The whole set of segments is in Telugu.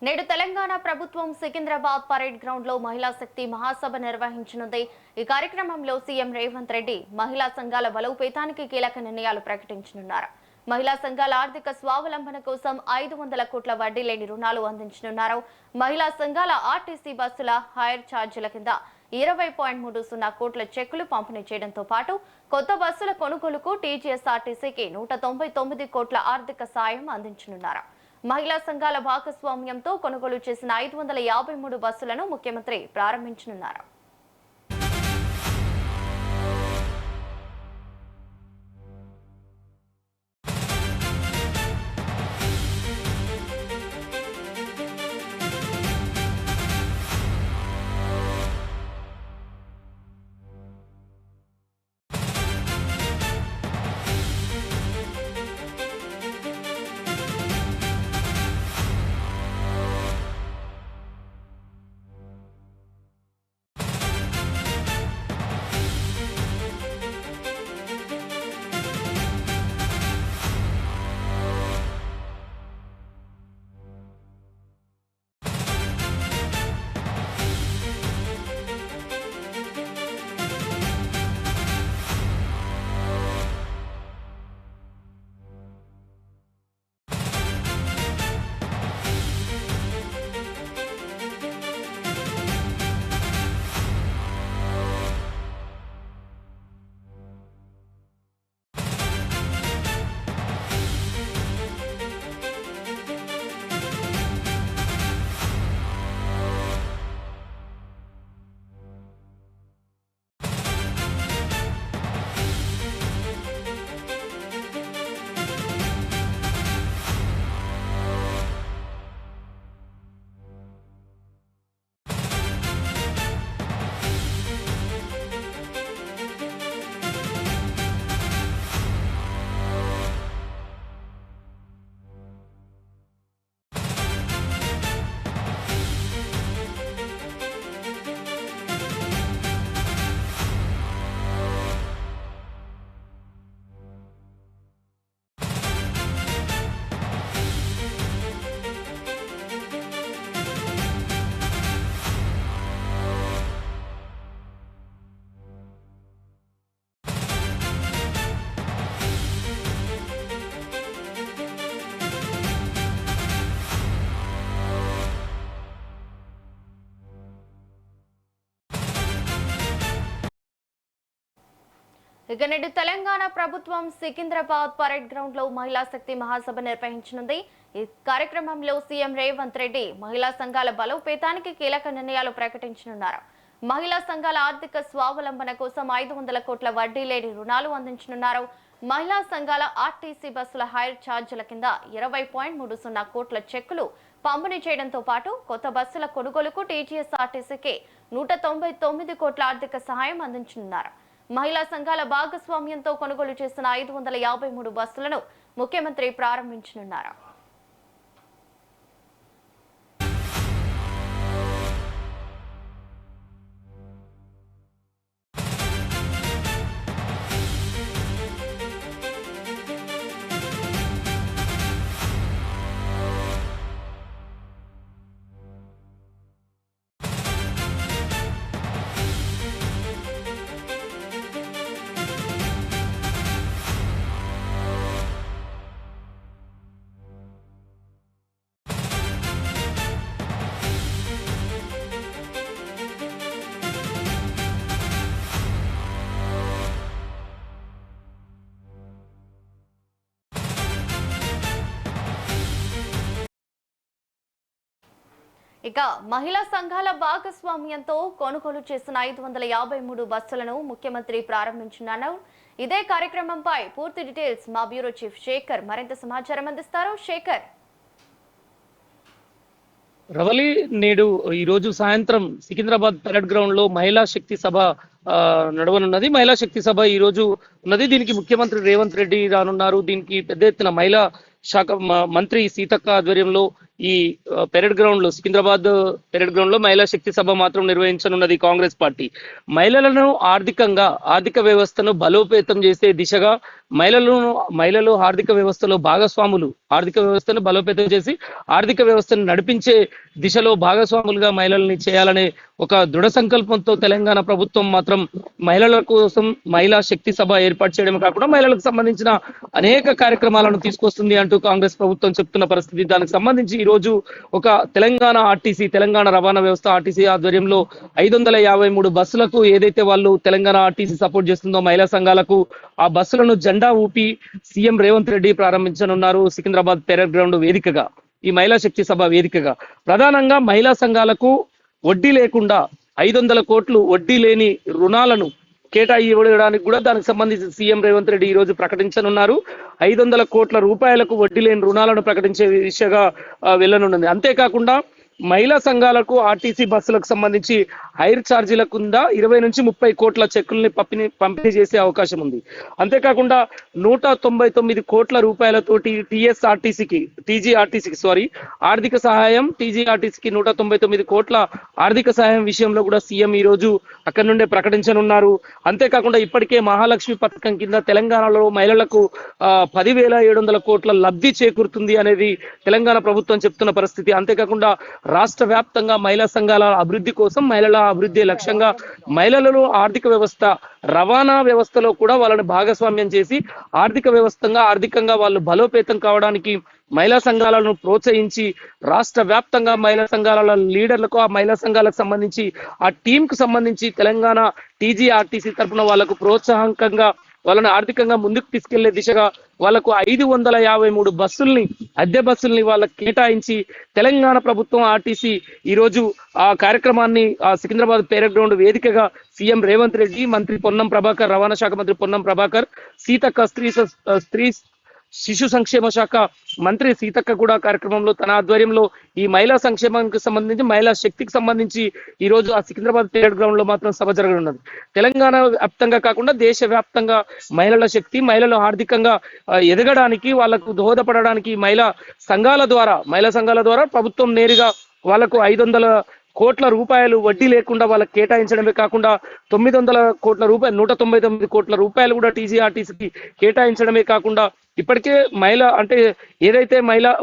నేడు తెలంగాణ ప్రభుత్వం సికింద్రాబాద్ పరేడ్ గ్రౌండ్ లో మహిళా శక్తి మహాసభ నిర్వహించనుంది. ఈ కార్యక్రమంలో సీఎం రేవంత్ రెడ్డి మహిళా సంఘాల బలోపేతానికి కీలక నిర్ణయాలు ప్రకటించనున్నారు. మహిళా సంఘాల ఆర్థిక స్వావలంబన కోసం 500 కోట్ల వడ్డీ లేని రుణాలు అందించనున్నారు. మహిళా సంఘాల ఆర్టీసీ బస్సుల హైర్ ఛార్జీల కింద 20.30 కోట్ల చెక్కులు పంపిణీ చేయడంతో పాటు కొత్త బస్సుల కొనుగోలుకు టీజీఎస్ఆర్టీసీకి 199 కోట్ల ఆర్థిక సాయం అందించనున్నారు. మహిళా సంఘాల భాగస్వామ్యంతో కొనుగోలు చేసిన 553 బస్సులను ముఖ్యమంత్రి ప్రారంభించనున్నారు. ఇక నేడు తెలంగాణ ప్రభుత్వం సికింద్రాబాద్ పరేడ్ గ్రౌండ్ లో మహిళా శక్తి మహాసభ నిర్వహించనుంది. ఈ కార్యక్రమంలో సీఎం రేవంత్ రెడ్డి మహిళా సంఘాల బలోపేతానికి కీలక నిర్ణయాలు ప్రకటించనున్నారు. మహిళా సంఘాల ఆర్థిక స్వావలంబన కోసం 500 కోట్ల వడ్డీ లేని రుణాలు అందించనున్నారు. మహిళా సంఘాల ఆర్టీసీ బస్సుల హైర్ ఛార్జీల కింద 20.30 కోట్ల చెక్కులు పంపిణీ చేయడంతో పాటు కొత్త బస్సుల కొనుగోలుకు టీజీఎస్ఆర్టీసీకి 199 కోట్ల ఆర్థిక సహాయం అందించనున్నారు. మహిళా సంఘాల భాగస్వామ్యంతో కొనుగోలు చేసిన 553 బస్సులను ముఖ్యమంత్రి ప్రారంభించనున్నారు. ఇక మహిళా సంఘాల భాగస్వామ్యంతో కొనుగోలు చేసిన 553 బస్సులను ముఖ్యమంత్రి ప్రారంభించనున్నారు. ఇదే కార్యక్రమంపై పూర్తి డీటెయిల్స్ మా బ్యూరో చీఫ్ శేఖర్ మరింత సమాచారం అందిస్తారు. శేఖర్. రవలి నేడు ఈ రోజు సాయంత్రం సికింద్రాబాద్ పరేడ్ గ్రౌండ్ లో మహిళా శక్తి సభ నడవనున్నది. మహిళా శక్తి సభ ఈ రోజు ఉన్నది. దీనికి ముఖ్యమంత్రి రేవంత్ రెడ్డి రానున్నారు. దీనికి పెద్ద ఎత్తున మహిళా శాఖ మంత్రి సీతక్క ఆధ్వర్యంలో ఈ పెరేడ్ గ్రౌండ్ లో సికింద్రాబాద్ పెరేడ్ గ్రౌండ్ లో మహిళా శక్తి సభ మాత్రం నిర్వహించనున్నది కాంగ్రెస్ పార్టీ. మహిళలను ఆర్థిక వ్యవస్థను బలోపేతం చేసే దిశగా మహిళలు ఆర్థిక వ్యవస్థలో భాగస్వాములు, ఆర్థిక వ్యవస్థను బలోపేతం చేసి ఆర్థిక వ్యవస్థను నడిపించే దిశలో భాగస్వాములుగా మహిళల్ని చేయాలనే ఒక దృఢ సంకల్పంతో తెలంగాణ ప్రభుత్వం మాత్రం మహిళల కోసం మహిళా శక్తి సభ ఏర్పాటు చేయడమే కాకుండా మహిళలకు సంబంధించిన అనేక కార్యక్రమాలను తీసుకొస్తుంది అంటూ కాంగ్రెస్ ప్రభుత్వం చెప్తున్న పరిస్థితి. దానికి సంబంధించి ఈ రోజు ఒక తెలంగాణ ఆర్టీసీ, తెలంగాణ రవాణా వ్యవస్థ ఆర్టీసీ ఆధ్వర్యంలో 553 బస్సులకు ఏదైతే వాళ్ళు తెలంగాణ ఆర్టీసీ సపోర్ట్ చేస్తుందో మహిళా సంఘాలకు, ఆ బస్సులను జెండా ఊపి సీఎం రేవంత్ రెడ్డి ప్రారంభించనున్నారు సికింద్రాబాద్ పెరేడ్ గ్రౌండ్ వేదికగా. ఈ మహిళా శక్తి సభ వేదికగా ప్రధానంగా మహిళా సంఘాలకు వడ్డీ లేకుండా 500 కోట్లు వడ్డీ లేని రుణాలను కేటాయించడానికి కూడా దానికి సంబంధించి సీఎం రేవంత్ రెడ్డి ఈ రోజు ప్రకటించనున్నారు. 500 కోట్ల రూపాయలకు వడ్డీ లేని రుణాలను ప్రకటించే దిశగా వెళ్ళనున్నది. అంతేకాకుండా మహిళా సంఘాలకు ఆర్టీసీ బస్సులకు సంబంధించి హైర్ ఛార్జీల కింద 20 నుంచి 30 కోట్ల చెక్కుల్ని పంపిణీ చేసే అవకాశం ఉంది. అంతేకాకుండా 199 కోట్ల రూపాయలతోటి టీజీఆర్టీసీకి ఆర్థిక సహాయం, టీజీఆర్టీసీకి 199 కోట్ల ఆర్థిక సహాయం విషయంలో కూడా సీఎం ఈ రోజు అక్కడి నుండే ప్రకటించనున్నారు. అంతేకాకుండా ఇప్పటికే మహాలక్ష్మి పథకం కింద తెలంగాణలో మహిళలకు 10,700 కోట్ల లబ్ధి చేకూరుతుంది అనేది తెలంగాణ ప్రభుత్వం చెప్తున్న పరిస్థితి. అంతేకాకుండా రాష్ట్ర వ్యాప్తంగా మహిళా సంఘాల అభివృద్ధి కోసం, మహిళల అభివృద్ధి లక్ష్యంగా మహిళలను ఆర్థిక వ్యవస్థ, రవాణా వ్యవస్థలో కూడా వాళ్ళని భాగస్వామ్యం చేసి ఆర్థికంగా వాళ్ళు బలోపేతం కావడానికి మహిళా సంఘాలను ప్రోత్సహించి రాష్ట్ర వ్యాప్తంగా మహిళా సంఘాల లీడర్లకు, ఆ మహిళా సంఘాలకు సంబంధించి ఆ టీంకు సంబంధించి తెలంగాణ టీజీఆర్టీసీ తరఫున వాళ్ళకు ప్రోత్సాహకంగా వాళ్ళని ఆర్థికంగా ముందుకు తీసుకెళ్లే దిశగా వాళ్ళకు 553 బస్సుల్ని, అద్దె బస్సుల్ని వాళ్ళకి కేటాయించి తెలంగాణ ప్రభుత్వం ఆర్టీసీ ఈ రోజు ఆ కార్యక్రమాన్ని సికింద్రాబాద్ పెరేడ్ గ్రౌండ్ వేదికగా సీఎం రేవంత్ రెడ్డి, మంత్రి పొన్నం ప్రభాకర్, రవాణా శాఖ మంత్రి పొన్నం ప్రభాకర్, సీతక్క స్త్రీ శిశు సంక్షేమ శాఖ మంత్రి సీతక్క కూడా కార్యక్రమంలో తన ఆధ్వర్యంలో ఈ మహిళా సంక్షేమానికి సంబంధించి, మహిళా శక్తికి సంబంధించి ఈ రోజు ఆ సికింద్రాబాద్ పెరేడ్ గ్రౌండ్ లో మాత్రం సభ జరగనున్నది. తెలంగాణ వ్యాప్తంగా కాకుండా దేశ వ్యాప్తంగా మహిళల శక్తి, మహిళలు ఆర్థికంగా ఎదగడానికి, వాళ్ళకు దోహదపడడానికి మహిళా సంఘాల ద్వారా ప్రభుత్వం నేరుగా వాళ్ళకు 500 కోట్ల రూపాయలు వడ్డీ లేకుండా వాళ్ళకి కేటాయించడమే కాకుండా 900 కోట్ల రూపాయలు, 199 కోట్ల రూపాయలు కూడా టీజీఆర్టీసీకి కేటాయించడమే కాకుండా ఇప్పటికే ఏదైతే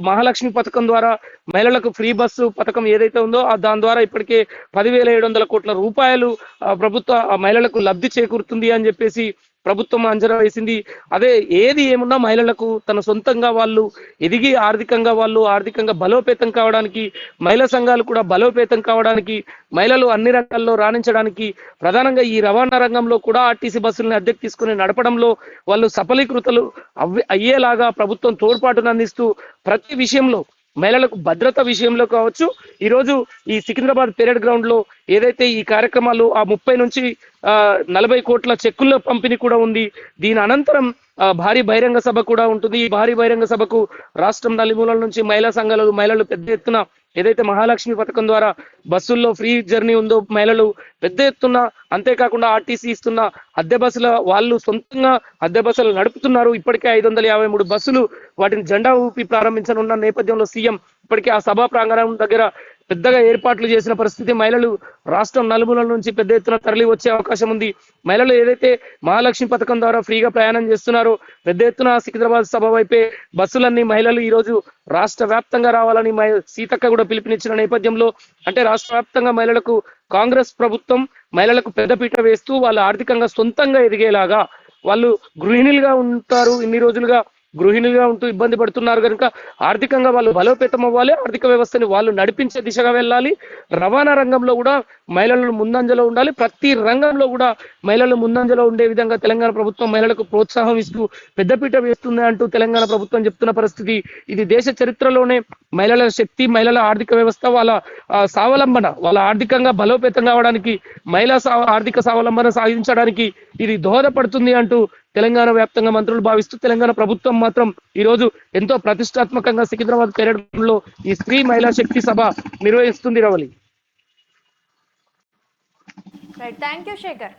మహాలక్ష్మి పథకం ద్వారా మహిళలకు ఫ్రీ బస్సు పథకం ఏదైతే ఉందో దాని ద్వారా ఇప్పటికే 10,700 కోట్ల రూపాయలు ప్రభుత్వ మహిళలకు లబ్ధి చేకూరుతుంది అని చెప్పేసి ప్రభుత్వం అంచనా వేసింది. అదే ఏది ఏమున్నా మహిళలకు తన సొంతంగా వాళ్ళు ఎదిగి ఆర్థికంగా బలోపేతం కావడానికి, మహిళా సంఘాలు కూడా బలోపేతం కావడానికి, మహిళలు అన్ని రంగాల్లో రాణించడానికి, ప్రధానంగా ఈ రవాణా రంగంలో కూడా ఆర్టీసీ బస్సులను అద్దెకు తీసుకుని నడపడంలో వాళ్ళు సఫలీకృతలు అయ్యేలాగా ప్రభుత్వం తోడ్పాటును అందిస్తూ ప్రతి విషయంలో మహిళలకు భద్రత విషయంలో కావచ్చు, ఈరోజు ఈ సికింద్రాబాద్ పెరేడ్ గ్రౌండ్ లో ఏదైతే ఈ కార్యక్రమాలు 30 నుంచి 40 కోట్ల చెక్కుల పంపిణీ కూడా ఉంది. దీని అనంతరం భారీ బహిరంగ సభ కూడా ఉంటుంది. ఈ భారీ బహిరంగ సభకు రాష్ట్రం నలుమూలల నుంచి మహిళలు పెద్ద ఎత్తున ఏదైతే మహాలక్ష్మి పథకం ద్వారా బస్సుల్లో ఫ్రీ జర్నీ ఉందో మహిళలు పెద్ద ఎత్తున, అంతేకాకుండా ఆర్టీసీ ఇస్తున్న అద్దె బస్సుల వాళ్ళు సొంతంగా అద్దె బస్సులు నడుపుతున్నారు. ఇప్పటికే 553 బస్సులు వాటిని జెండా ఊపి ప్రారంభించనున్న నేపథ్యంలో సీఎం ఇప్పటికే ఆ సభా ప్రాంగణం దగ్గర పెద్దగా ఏర్పాట్లు చేసిన పరిస్థితి. మహిళలు రాష్ట్రం నలుమూలల నుంచి పెద్ద ఎత్తున తరలి వచ్చే అవకాశం ఉంది. మహిళలు ఏదైతే మహాలక్ష్మి పథకం ద్వారా ఫ్రీగా ప్రయాణం చేస్తున్నారో పెద్ద ఎత్తున సికింద్రాబాద్ సభ వైపే బస్సులన్నీ మహిళలు ఈ రోజు రాష్ట్ర వ్యాప్తంగా రావాలని సీతక్క కూడా పిలుపునిచ్చిన నేపథ్యంలో రాష్ట్ర వ్యాప్తంగా మహిళలకు కాంగ్రెస్ ప్రభుత్వం మహిళలకు పెద్దపీట వేస్తూ వాళ్ళు ఆర్థికంగా సొంతంగా ఎదిగేలాగా, వాళ్ళు గృహిణులుగా ఉంటారు, ఇన్ని రోజులుగా గృహిణులుగా ఉంటూ ఇబ్బంది పడుతున్నారు కనుక ఆర్థికంగా వాళ్ళు బలోపేతం అవ్వాలి, ఆర్థిక వ్యవస్థని వాళ్ళు నడిపించే దిశగా వెళ్ళాలి. రవాణా రంగంలో కూడా మహిళలు ముందంజలో ఉండాలి. ప్రతి రంగంలో కూడా మహిళలు ముందంజలో ఉండే విధంగా తెలంగాణ ప్రభుత్వం మహిళలకు ప్రోత్సాహం ఇస్తూ పెద్దపీట వేస్తుంది అంటూ తెలంగాణ ప్రభుత్వం చెప్తున్న పరిస్థితి. ఇది దేశ చరిత్రలోనే మహిళల శక్తి, మహిళల ఆర్థిక వ్యవస్థ, వాళ్ళ స్వావలంబన, వాళ్ళ ఆర్థికంగా బలోపేతం కావడానికి, మహిళా ఆర్థిక స్వావలంబన సాధించడానికి ఇది దోహదపడుతుంది అంటూ తెలంగాణ వ్యాప్తంగా మంత్రులు భావిస్తూ తెలంగాణ ప్రభుత్వం మాత్రం ఈ రోజు ఎంతో ప్రతిష్టాత్మకంగా సికింద్రాబాద్ పెరేడ్ లో ఈ స్త్రీ మహిళా శక్తి సభ నిర్వహిస్తుంది. రవలి. Thank you Shekhar.